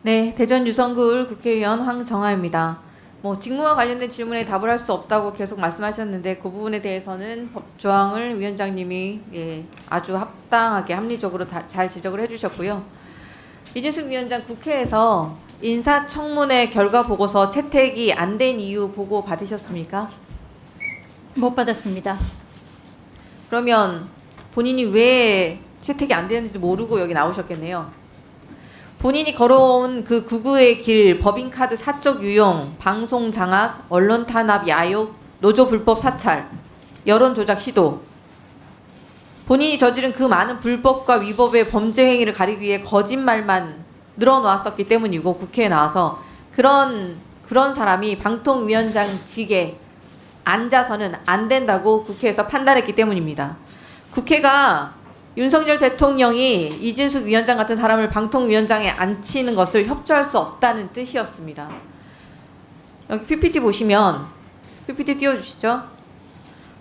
네, 대전 유성구을 국회의원 황정아입니다. 직무와 관련된 질문에 답을 할 수 없다고 계속 말씀하셨는데 그 부분에 대해서는 법조항을 위원장님이 아주 합당하게 합리적으로 잘 지적을 해주셨고요. 이진숙 위원장, 국회에서 인사청문회 결과 보고서 채택이 안 된 이유 보고 받으셨습니까? 못 받았습니다. 그러면 본인이 왜 채택이 안 되는지 모르고 여기 나오셨겠네요. 본인이 걸어온 그 구구의 길, 법인카드 사적 유용, 방송 장악, 언론 탄압, 야욕, 노조 불법 사찰, 여론 조작 시도, 본인이 저지른 그 많은 불법과 위법의 범죄 행위를 가리기 위해 거짓말만 늘어놓았었기 때문이고, 국회에 나와서 그런 사람이 방통위원장직에 앉아서는 안 된다고 국회에서 판단했기 때문입니다. 국회가 윤석열 대통령이 이진숙 위원장 같은 사람을 방통위원장에 앉히는 것을 협조할 수 없다는 뜻이었습니다. 여기 PPT 보시면, PPT 띄워주시죠.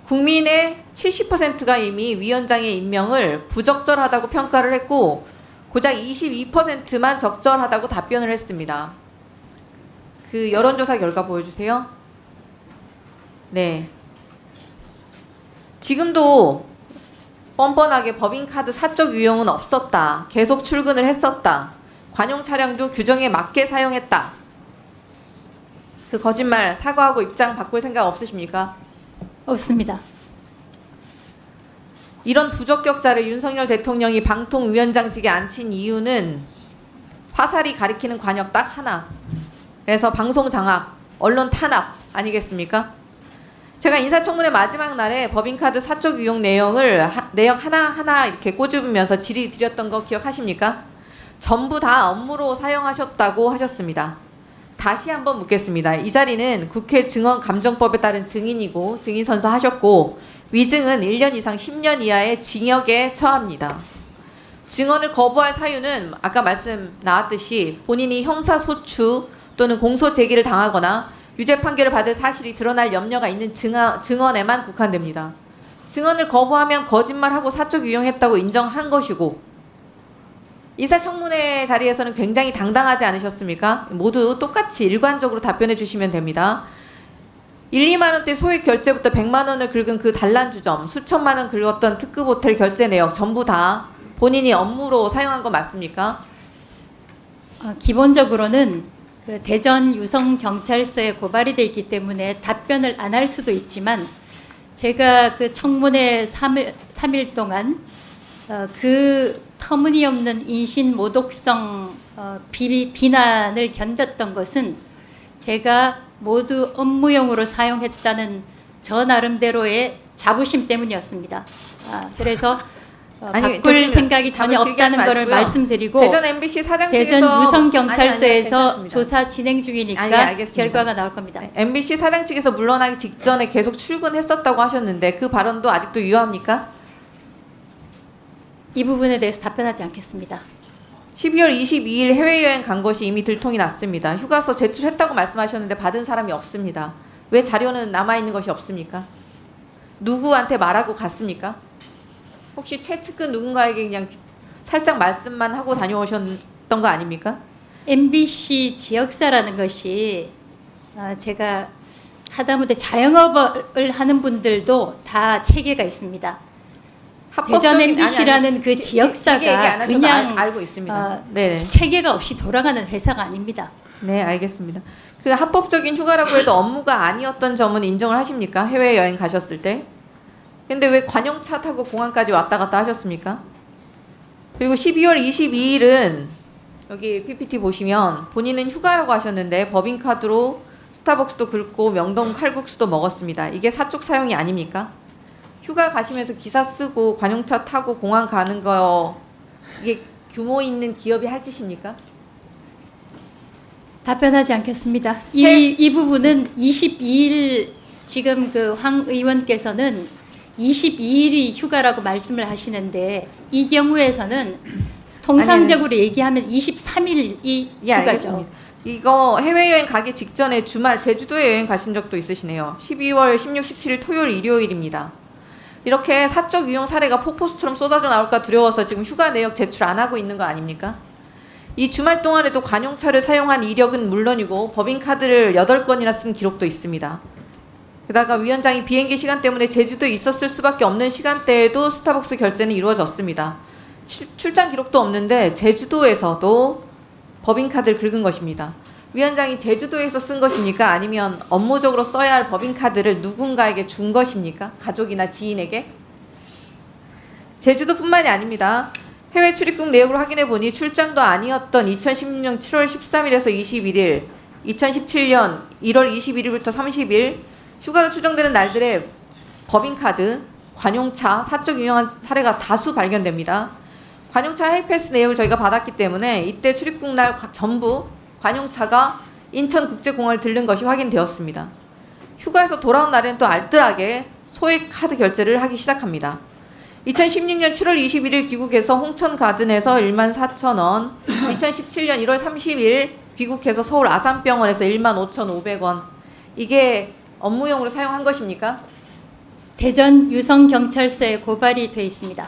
국민의 70%가 이미 위원장의 임명을 부적절하다고 평가를 했고 고작 22%만 적절하다고 답변을 했습니다. 그 여론조사 결과 보여주세요. 네. 지금도 뻔뻔하게 법인카드 사적 유용은 없었다. 계속 출근을 했었다. 관용 차량도 규정에 맞게 사용했다. 그 거짓말 사과하고 입장 바꿀 생각 없으십니까? 없습니다. 이런 부적격자를 윤석열 대통령이 방통위원장직에 앉힌 이유는 화살이 가리키는 관역 딱 하나. 그래서 방송 장악, 언론 탄압 아니겠습니까? 제가 인사청문회 마지막 날에 법인카드 사적 유용 내용 하나하나 이렇게 꼬집으면서 질의 드렸던 거 기억하십니까? 전부 다 업무로 사용하셨다고 하셨습니다. 다시 한번 묻겠습니다. 이 자리는 국회 증언감정법에 따른 증인이고 증인 선서하셨고 위증은 1년 이상 10년 이하의 징역에 처합니다. 증언을 거부할 사유는 아까 말씀 나왔듯이 본인이 형사소추 또는 공소 제기를 당하거나 유죄 판결을 받을 사실이 드러날 염려가 있는 증언에만 국한됩니다. 증언을 거부하면 거짓말하고 사적 유용했다고 인정한 것이고, 인사청문회 자리에서는 굉장히 당당하지 않으셨습니까? 모두 똑같이 일관적으로 답변해 주시면 됩니다. 1, 2만 원대 소액 결제부터 100만 원을 긁은 그 단란주점, 수천만 원 긁었던 특급 호텔 결제 내역 전부 다 본인이 업무로 사용한 거 맞습니까? 기본적으로는 그 대전 유성경찰서에 고발이 돼 있기 때문에 답변을 안 할 수도 있지만 제가 그 청문회 3일 동안 그 터무니없는 인신 모독성 비난을 견뎠던 것은 제가 모두 업무용으로 사용했다는 저 나름대로의 자부심 때문이었습니다. 그래서 바꿀 됐습니다. 생각이 전혀 없다는 것을 말씀드리고 대전 MBC 사장 측에서 대전 유성경찰서에서 조사 진행 중이니까 결과가 나올 겁니다. MBC 사장 측에서 물러나기 직전에 계속 출근했었다고 하셨는데 그 발언도 아직도 유효합니까? 이 부분에 대해서 답변하지 않겠습니다. 12월 22일 해외여행 간 것이 이미 들통이 났습니다. 휴가서 제출했다고 말씀하셨는데 받은 사람이 없습니다. 왜 자료는 남아있는 것이 없습니까? 누구한테 말하고 갔습니까? 혹시 최측근 누군가에게 그냥 살짝 말씀만 하고 다녀오셨던 거 아닙니까? MBC 지역사라는 것이 제가 하다못해 자영업을 하는 분들도 다 체계가 있습니다. 대전 MBC라는 그 지역사가 그냥 알고 있습니다. 체계가 없이 돌아가는 회사가 아닙니다. 네, 알겠습니다. 그 합법적인 휴가라고 해도 업무가 아니었던 점은 인정을 하십니까? 해외여행 가셨을 때? 근데 왜 관용차 타고 공항까지 왔다 갔다 하셨습니까? 그리고 12월 22일은 여기 PPT 보시면 본인은 휴가라고 하셨는데 법인카드로 스타벅스도 긁고 명동 칼국수도 먹었습니다. 이게 사적 사용이 아닙니까? 휴가 가시면서 기사 쓰고 관용차 타고 공항 가는 거 이게 규모 있는 기업이 할 짓입니까? 답변하지 않겠습니다. 이 부분은 22일 지금 그 황 의원께서는 22일이 휴가라고 말씀을 하시는데 이 경우에서는 통상적으로 얘기하면 23일이 휴가죠. 알겠습니다. 이거 해외여행 가기 직전에 주말 제주도에 여행 가신 적도 있으시네요. 12월 16, 17일 토요일 일요일입니다. 이렇게 사적 유용 사례가 폭포수처럼 쏟아져 나올까 두려워서 지금 휴가 내역 제출 안 하고 있는 거 아닙니까? 이 주말 동안에도 관용차를 사용한 이력은 물론이고 법인카드를 8건이나 쓴 기록도 있습니다. 게다가 위원장이 비행기 시간 때문에 제주도에 있었을 수밖에 없는 시간대에도 스타벅스 결제는 이루어졌습니다. 출장 기록도 없는데 제주도에서도 법인카드를 긁은 것입니다. 위원장이 제주도에서 쓴 것입니까? 아니면 업무적으로 써야 할 법인카드를 누군가에게 준 것입니까? 가족이나 지인에게? 제주도뿐만이 아닙니다. 해외 출입국 내역을 확인해 보니 출장도 아니었던 2016년 7월 13일에서 21일, 2017년 1월 21일부터 30일 휴가로 추정되는 날들의 법인카드, 관용차, 사적 유용한 사례가 다수 발견됩니다. 관용차 해외패스 내역을 저희가 받았기 때문에 이때 출입국 날 전부 관용차가 인천국제공항을 들른 것이 확인되었습니다. 휴가에서 돌아온 날에는 또 알뜰하게 소액 카드 결제를 하기 시작합니다. 2016년 7월 21일 귀국해서 홍천가든에서 14,000원, 2017년 1월 30일 귀국해서 서울 아산병원에서 15,500원. 이게 업무용으로 사용한 것입니까? 대전 유성경찰서에 고발이 돼 있습니다.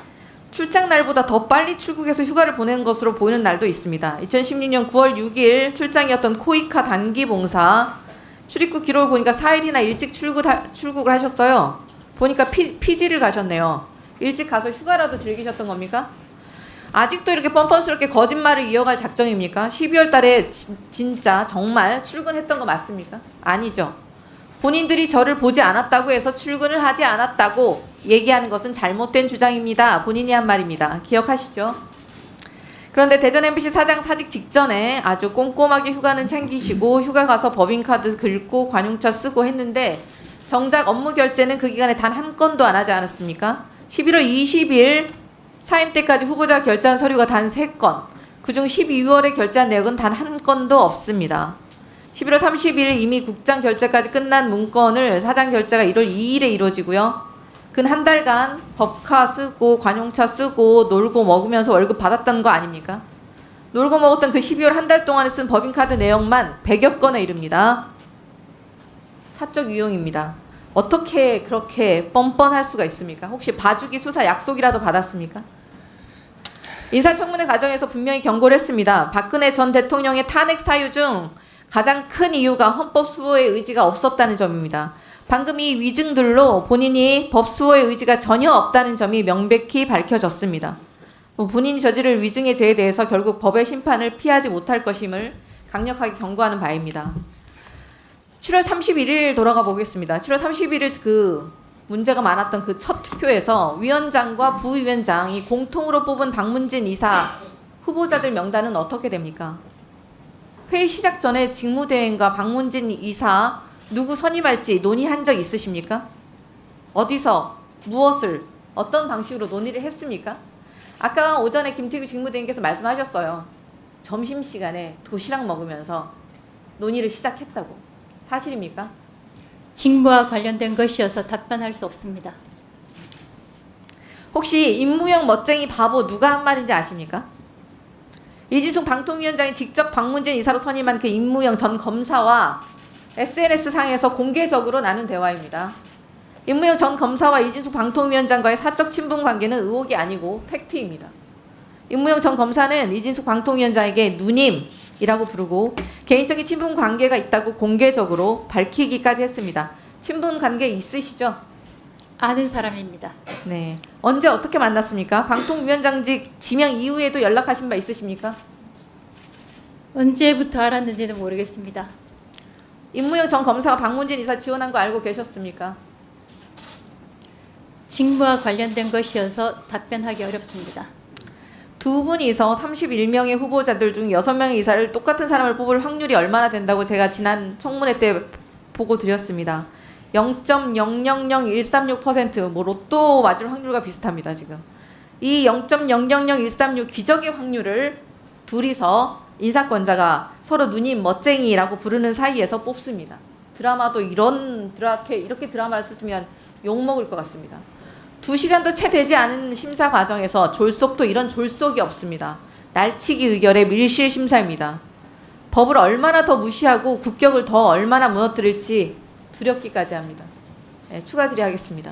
출장 날보다 더 빨리 출국해서 휴가를 보낸 것으로 보이는 날도 있습니다. 2016년 9월 6일 출장이었던 코이카 단기봉사 출입국 기록을 보니까 4일이나 일찍 출국을 하셨어요. 보니까 피지를 가셨네요. 일찍 가서 휴가라도 즐기셨던 겁니까? 아직도 이렇게 뻔뻔스럽게 거짓말을 이어갈 작정입니까? 12월 달에 진짜 정말 출근했던 거 맞습니까? 아니죠. 본인들이 저를 보지 않았다고 해서 출근을 하지 않았다고 얘기하는 것은 잘못된 주장입니다. 본인이 한 말입니다. 기억하시죠? 그런데 대전 MBC 사장 사직 직전에 아주 꼼꼼하게 휴가는 챙기시고 휴가 가서 법인카드 긁고 관용차 쓰고 했는데 정작 업무 결제는 그 기간에 단 한 건도 안 하지 않았습니까? 11월 20일 사임 때까지 후보자 결제한 서류가 단 3건, 그중 12월에 결제한 내역은 단 한 건도 없습니다. 11월 30일 이미 국장 결제까지 끝난 문건을 사장 결제가 1월 2일에 이루어지고요. 근 한 달간 법카 쓰고 관용차 쓰고 놀고 먹으면서 월급 받았다는 거 아닙니까? 놀고 먹었던 그 12월 한 달 동안에 쓴 법인카드 내용만 100여 건에 이릅니다. 사적 유용입니다. 어떻게 그렇게 뻔뻔할 수가 있습니까? 혹시 봐주기 수사 약속이라도 받았습니까? 인사청문회 과정에서 분명히 경고를 했습니다. 박근혜 전 대통령의 탄핵 사유 중 가장 큰 이유가 헌법 수호의 의지가 없었다는 점입니다. 방금 이 위증들로 본인이 법 수호의 의지가 전혀 없다는 점이 명백히 밝혀졌습니다. 본인이 저지를 위증의 죄에 대해서 결국 법의 심판을 피하지 못할 것임을 강력하게 경고하는 바입니다. 7월 31일 돌아가 보겠습니다. 7월 31일 그 문제가 많았던 그 첫 투표에서 위원장과 부위원장이 공통으로 뽑은 박문진 이사 후보자들 명단은 어떻게 됩니까? 회의 시작 전에 직무대행과 박문진 이사 누구 선임할지 논의한 적 있으십니까? 어디서 무엇을 어떤 방식으로 논의를 했습니까? 아까 오전에 김태규 직무대행께서 말씀하셨어요. 점심시간에 도시락 먹으면서 논의를 시작했다고. 사실입니까? 직무와 관련된 것이어서 답변할 수 없습니다. 혹시 임무영 멋쟁이 바보 누가 한 말인지 아십니까? 이진숙 방통위원장이 직접 박문진 이사로 선임한 그 임무영 전 검사와 SNS상에서 공개적으로 나눈 대화입니다. 임무영 전 검사와 이진숙 방통위원장과의 사적 친분 관계는 의혹이 아니고 팩트입니다. 임무영 전 검사는 이진숙 방통위원장에게 누님이라고 부르고 개인적인 친분 관계가 있다고 공개적으로 밝히기까지 했습니다. 친분 관계 있으시죠? 아는 사람입니다. 네. 언제 어떻게 만났습니까? 방통위원장직 지명 이후에도 연락하신 바 있으십니까? 언제부터 알았는지는 모르겠습니다. 임무영 전 검사가 박문진 이사 지원한 거 알고 계셨습니까? 직무와 관련된 것이어서 답변하기 어렵습니다. 두 분이서 31명의 후보자들 중 6명의 이사를 똑같은 사람을 뽑을 확률이 얼마나 된다고 제가 지난 청문회 때 보고 드렸습니다. 0.000136%, 뭐 로또 맞을 확률과 비슷합니다. 지금 이 0.000136 기적의 확률을 둘이서 인사권자가 서로 누님 멋쟁이라고 부르는 사이에서 뽑습니다. 드라마도 이렇게 드라마를 썼으면 욕먹을 것 같습니다. 2시간도 채 되지 않은 심사 과정에서 졸속도 이런 졸속이 없습니다. 날치기 의결의 밀실 심사입니다. 법을 얼마나 더 무시하고 국격을 더 얼마나 무너뜨릴지 두렵기까지 합니다. 네, 추가 질의하겠습니다.